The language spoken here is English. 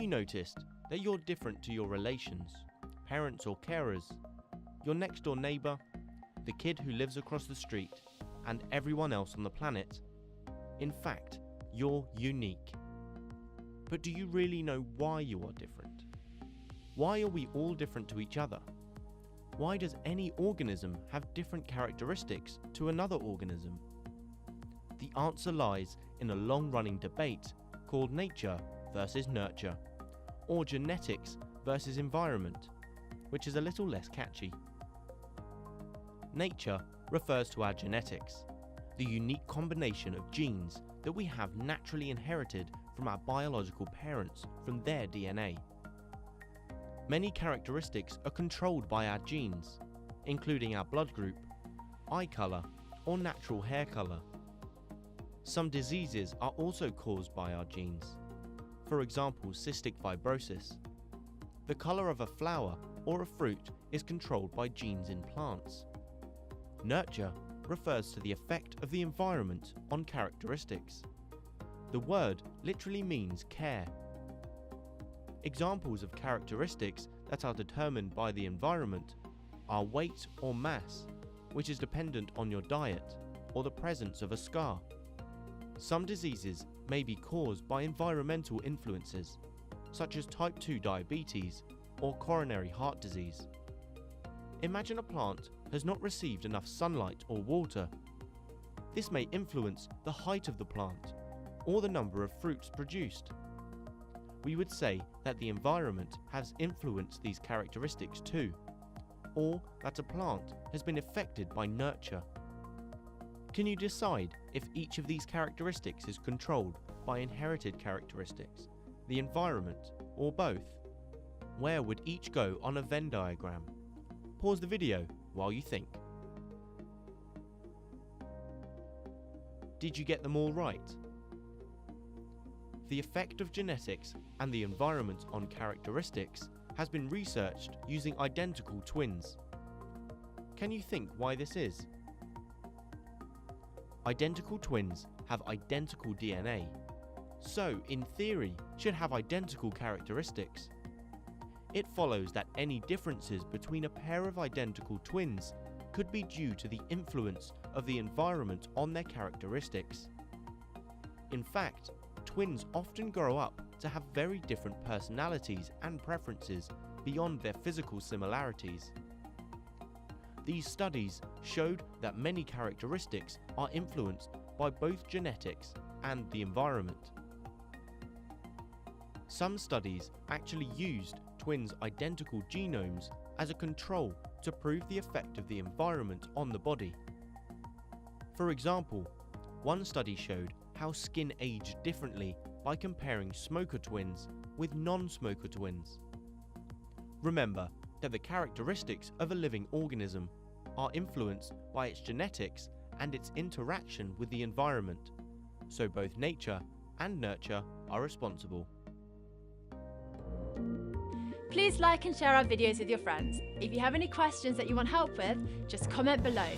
you noticed that you're different to your relations, parents or carers, your next door neighbour, the kid who lives across the street, and everyone else on the planet? In fact, you're unique. But do you really know why you are different? Why are we all different to each other? Why does any organism have different characteristics to another organism? The answer lies in a long-running debate called nature versus nurture, or genetics versus environment, which is a little less catchy. Nature refers to our genetics, the unique combination of genes that we have naturally inherited from our biological parents from their DNA. Many characteristics are controlled by our genes, including our blood group, eye colour, or natural hair colour. Some diseases are also caused by our genes, for example cystic fibrosis. The colour of a flower or a fruit is controlled by genes in plants. Nurture refers to the effect of the environment on characteristics. The word literally means care. Examples of characteristics that are determined by the environment are weight or mass, which is dependent on your diet or the presence of a scar. Some diseases may be caused by environmental influences, such as type 2 diabetes or coronary heart disease. Imagine a plant has not received enough sunlight or water. This may influence the height of the plant or the number of fruits produced. We would say that the environment has influenced these characteristics too, or that a plant has been affected by nurture. Can you decide if each of these characteristics is controlled by inherited characteristics, the environment, or both? Where would each go on a Venn diagram? Pause the video while you think. Did you get them all right? The effect of genetics and the environment on characteristics has been researched using identical twins. Can you think why this is? Identical twins have identical DNA, so in theory should have identical characteristics. It follows that any differences between a pair of identical twins could be due to the influence of the environment on their characteristics. In fact, twins often grow up to have very different personalities and preferences beyond their physical similarities. These studies showed that many characteristics are influenced by both genetics and the environment. Some studies actually used twins' identical genomes as a control to prove the effect of the environment on the body. For example, one study showed how skin aged differently by comparing smoker twins with non-smoker twins. Remember that the characteristics of a living organism are influenced by its genetics and its interaction with the environment, so both nature and nurture are responsible. Please like and share our videos with your friends. If you have any questions that you want help with, just comment below.